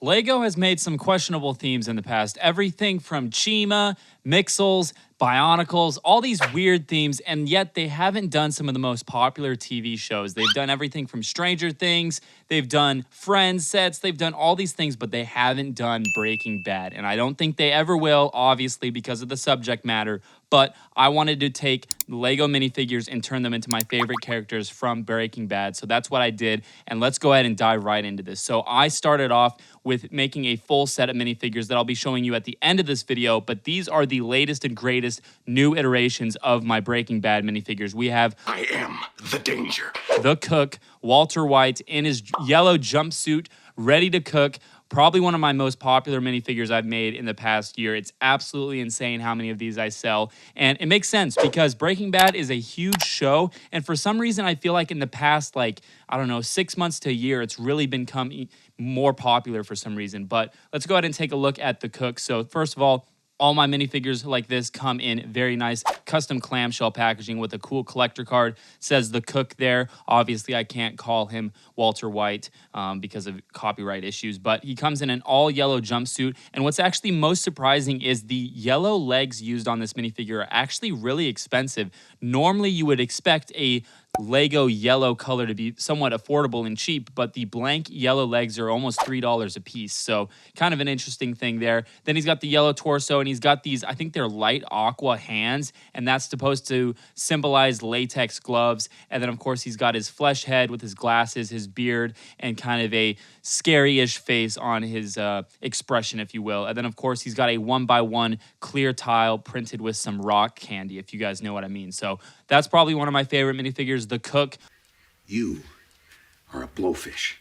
LEGO has made some questionable themes in the past. Everything from Chima, Mixels, Bionicles, all these weird themes, and yet they haven't done some of the most popular TV shows. They've done everything from Stranger Things, they've done Friends sets, they've done all these things, but they haven't done Breaking Bad. And I don't think they ever will, obviously, because of the subject matter. But I wanted to take LEGO minifigures and turn them into my favorite characters from Breaking Bad. So that's what I did. And let's go ahead and dive right into this. So I started off with making a full set of minifigures that I'll be showing you at the end of this video. But these are the latest and greatest new iterations of my Breaking Bad minifigures. We have I am the danger. the cook, Walter White, in his yellow jumpsuit, ready to cook. Probably one of my most popular minifigures I've made in the past year. It's absolutely insane how many of these I sell. And it makes sense because Breaking Bad is a huge show. And for some reason, I feel like in the past, I don't know, 6 months to a year, it's really become more popular for some reason. But let's go ahead and take a look at the cook. So first of all my minifigures like this come in very nice custom clamshell packaging with a cool collector card. It says the cook there. Obviously, I can't call him Walter White because of copyright issues, but he comes in an all yellow jumpsuit. And what's actually most surprising is the yellow legs used on this minifigure are actually really expensive. Normally, you would expect a LEGO yellow color to be somewhat affordable and cheap, but the blank yellow legs are almost $3 a piece. So kind of an interesting thing there. Then he's got the yellow torso and he's got these, I think they're light aqua hands, and that's supposed to symbolize latex gloves. And then of course he's got his flesh head with his glasses, his beard, and kind of a scary-ish face on his expression, if you will. And then of course he's got a 1x1 clear tile printed with some rock candy, if you guys know what I mean. So that's probably one of my favorite minifigures, the cook. You are a blowfish.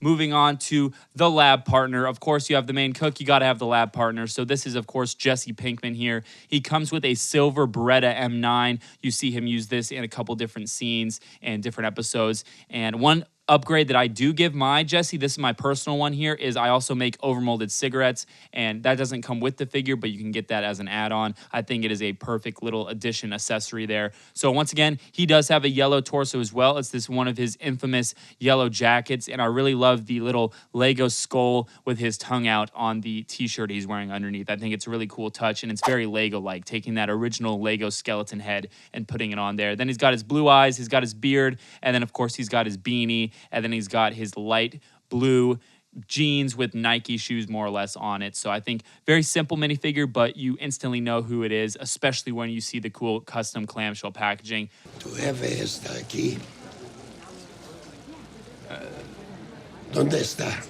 Moving on to the lab partner. Of course, you have the main cook. You got to have the lab partner. So this is, of course, Jesse Pinkman here. He comes with a silver Beretta M9. You see him use this in a couple different scenes and different episodes. And one upgrade that I do give my Jesse, this is my personal one here, is I also make overmolded cigarettes, and that doesn't come with the figure, but you can get that as an add-on. I think it is a perfect little addition accessory there. So once again, he does have a yellow torso as well. It's this one of his infamous yellow jackets, and I really love the little Lego skull with his tongue out on the t-shirt he's wearing underneath. I think it's a really cool touch, and it's very Lego-like, taking that original Lego skeleton head and putting it on there. Then he's got his blue eyes, he's got his beard, and then of course he's got his beanie, and then he's got his light blue jeans with Nike shoes more or less on it. So I think very simple minifigure, but you instantly know who it is, especially when you see the cool custom clamshell packaging. Tu jefe está aquí. ¿Dónde está?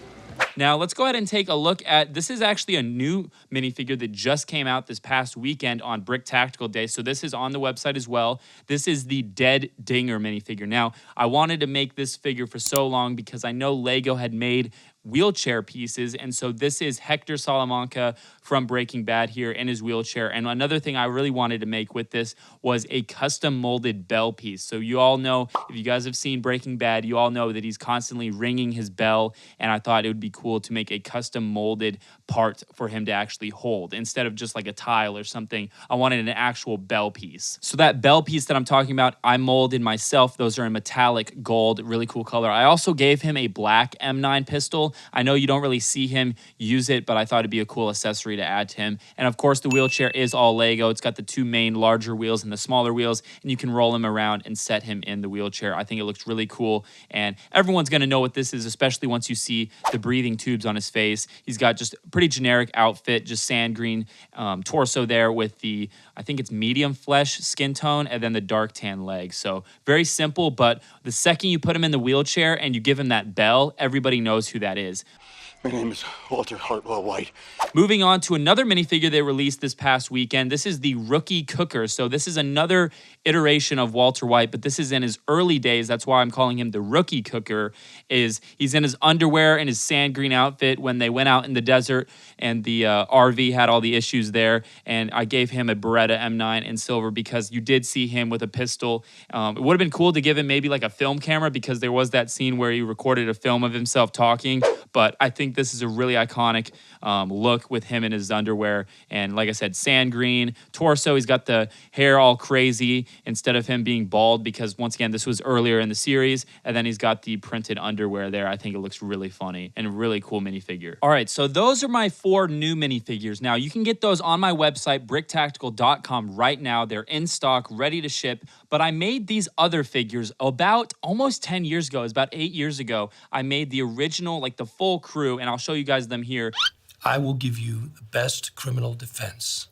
Now, let's go ahead and take a look at, this is actually a new minifigure that just came out this past weekend on BrickTactical Day. So this is on the website as well. This is the Dead Dinger minifigure. Now, I wanted to make this figure for so long because I know LEGO had made wheelchair pieces, and so this is Hector Salamanca from Breaking Bad here in his wheelchair. And another thing I really wanted to make with this was a custom molded bell piece. So you all know, if you guys have seen Breaking Bad, you all know that he's constantly ringing his bell, and I thought it would be cool to make a custom molded part for him to actually hold instead of just like a tile or something. I wanted an actual bell piece. So that bell piece that I'm talking about, I molded myself. Those are in metallic gold, really cool color. I also gave him a black M9 pistol. I know you don't really see him use it, but I thought it'd be a cool accessory to add to him. And of course, the wheelchair is all Lego. It's got the two main larger wheels and the smaller wheels, and you can roll him around and set him in the wheelchair. I think it looks really cool, and everyone's going to know what this is, especially once you see the breathing tubes on his face. He's got just a pretty generic outfit, just sand green torso there with the, I think it's medium flesh skin tone, and then the dark tan legs. So very simple, but the second you put him in the wheelchair and you give him that bell, everybody knows who that is. My name is Walter Hartwell White. Moving on to another minifigure they released this past weekend. This is the Rookie Cooker. So this is another iteration of Walter White, but this is in his early days. That's why I'm calling him the Rookie Cooker. He's in his underwear and his sand green outfit when they went out in the desert and the RV had all the issues there. And I gave him a Beretta M9 in silver because you did see him with a pistol. It would have been cool to give him maybe like a film camera because there was that scene where he recorded a film of himself talking, but I think think this is a really iconic look with him in his underwear. And like I said, sand green torso. He's got the hair all crazy instead of him being bald, because once again, this was earlier in the series. And then he's got the printed underwear there. I think it looks really funny and a really cool minifigure. All right, so those are my 4 new minifigures. Now, you can get those on my website, BrickTactical.com, right now. They're in stock, ready to ship. But I made these other figures about almost 10 years ago. It was about 8 years ago. I made the original, like the full crew, and I'll show you guys them here. I will give you the best criminal defense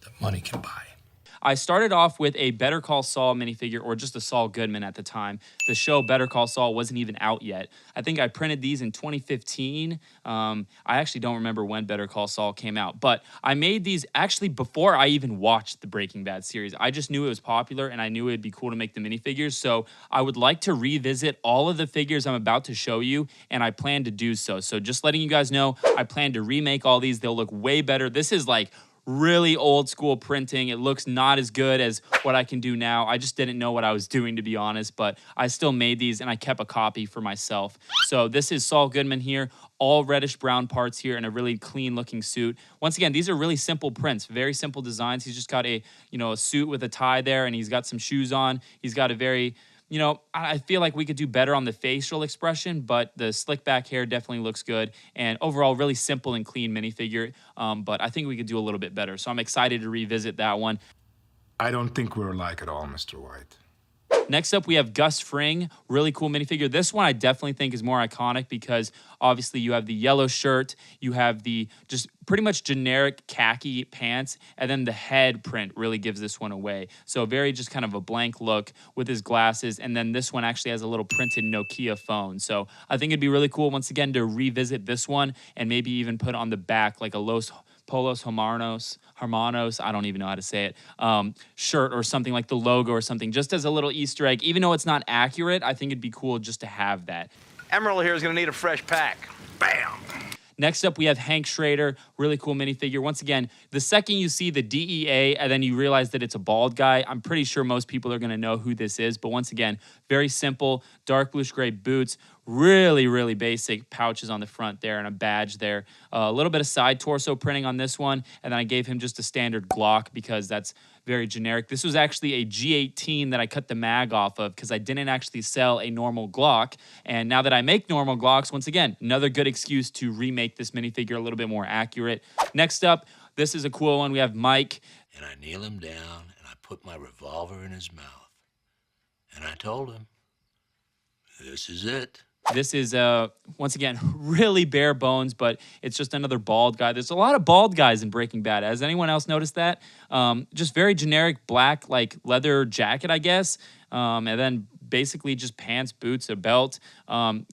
that money can buy. I started off with a Better Call Saul minifigure, or just a Saul Goodman at the time. The show Better Call Saul wasn't even out yet. I think I printed these in 2015. I actually don't remember when Better Call Saul came out, but I made these actually before I even watched the Breaking Bad series. I just knew it was popular, and I knew it'd be cool to make the minifigures, so I would like to revisit all of the figures I'm about to show you, and I plan to do so. So just letting you guys know, I plan to remake all these. They'll look way better. This is like really old school printing. It looks not as good as what I can do now. I just didn't know what I was doing, to be honest, but I still made these and I kept a copy for myself. So this is Saul Goodman here, all reddish brown parts here in a really clean looking suit. Once again, these are really simple prints, very simple designs. He's just got a suit with a tie there, and he's got some shoes on. He's got a very, I feel like we could do better on the facial expression, but the slick back hair definitely looks good. And overall, really simple and clean minifigure. But I think we could do a little bit better. So I'm excited to revisit that one. I don't think we're alike at all, Mr. White. Next up, we have Gus Fring, really cool minifigure. This one I definitely think is more iconic because obviously you have the yellow shirt, you have the just pretty much generic khaki pants, and then the head print really gives this one away. So very just kind of a blank look with his glasses, and then this one actually has a little printed Nokia phone. So I think it'd be really cool, once again, to revisit this one and maybe even put on the back like a Los Polos Hermanos, I don't even know how to say it, shirt or something, like the logo or something, just as a little Easter egg. Even though it's not accurate, I think it'd be cool just to have that. Emerald here is going to need a fresh pack. Bam! Next up, we have Hank Schroeder, really cool minifigure. Once again, the second you see the DEA and then you realize that it's a bald guy, I'm pretty sure most people are going to know who this is. But once again, very simple, dark bluish gray boots, really, really basic pouches on the front there and a badge there. A little bit of side torso printing on this one, and then I gave him just a standard Glock because that's very generic. This was actually a G18 that I cut the mag off of because I didn't actually sell a normal Glock. And now that I make normal Glocks, once again, another good excuse to remake this minifigure a little bit more accurate. Next up, this is a cool one. We have Mike. And I kneel him down and I put my revolver in his mouth. And I told him, this is it. This is, once again, really bare bones, but it's just another bald guy. There's a lot of bald guys in Breaking Bad. Has anyone else noticed that? Just very generic black, like, leather jacket, I guess. And then basically just pants, boots, a belt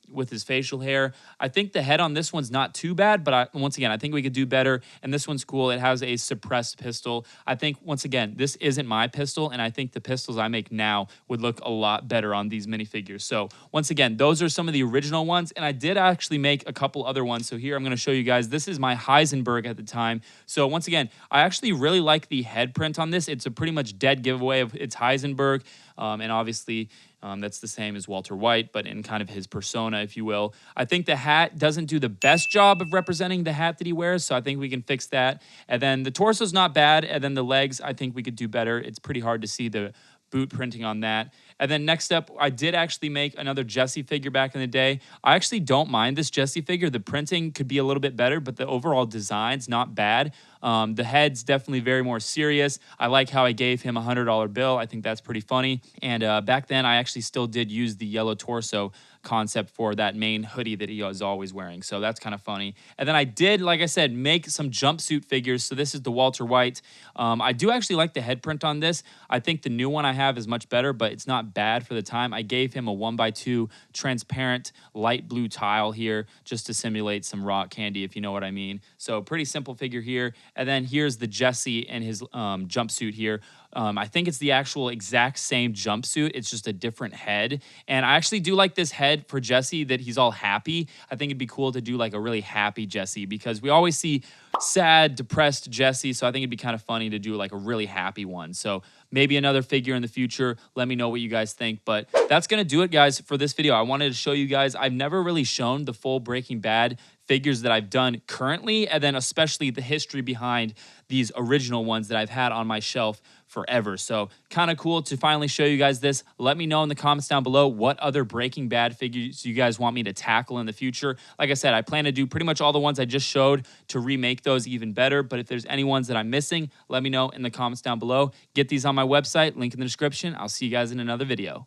with his facial hair. I think the head on this one's not too bad, but once again, I think we could do better. And this one's cool. It has a suppressed pistol. I think, once again, this isn't my pistol, and I think the pistols I make now would look a lot better on these minifigures. So once again, those are some of the original ones, and I did actually make a couple other ones. So here I'm going to show you guys. This is my Heisenberg at the time. So once again, I actually really like the head print on this. It's a pretty much dead giveaway of it's Heisenberg, and obviously that's the same as Walter White, but in kind of his persona, if you will. I think the hat doesn't do the best job of representing the hat that he wears, so I think we can fix that. And then the torso's not bad, and then the legs, I think we could do better. It's pretty hard to see the boot printing on that. And then next up, I did actually make another Jesse figure back in the day. I actually don't mind this Jesse figure. The printing could be a little bit better, but the overall design's not bad. The head's definitely very more serious. I like how I gave him a $100 bill. I think that's pretty funny. And back then, I actually still did use the yellow torso concept for that main hoodie that he was always wearing. So that's kind of funny. And then I did, like I said, make some jumpsuit figures. So this is the Walter White. I do actually like the head print on this. I think the new one I have is much better, but it's not bad for the time. I gave him a 1x2 transparent light blue tile here just to simulate some rock candy, if you know what I mean. So pretty simple figure here. And then here's the Jesse in his jumpsuit here. I think it's the actual exact same jumpsuit. It's just a different head. And I actually do like this head for Jesse, that he's all happy. I think it'd be cool to do like a really happy Jesse, because we always see sad, depressed Jesse. So I think it'd be kind of funny to do like a really happy one. So maybe another figure in the future. Let me know what you guys think. But that's going to do it, guys, for this video. I wanted to show you guys, I've never really shown the full Breaking Bad figures that I've done currently, and then especially the history behind these original ones that I've had on my shelf forever. So kind of cool to finally show you guys this. Let me know in the comments down below what other Breaking Bad figures you guys want me to tackle in the future. Like I said, I plan to do pretty much all the ones I just showed to remake those even better. But if there's any ones that I'm missing, let me know in the comments down below. Get these on my website, link in the description. I'll see you guys in another video.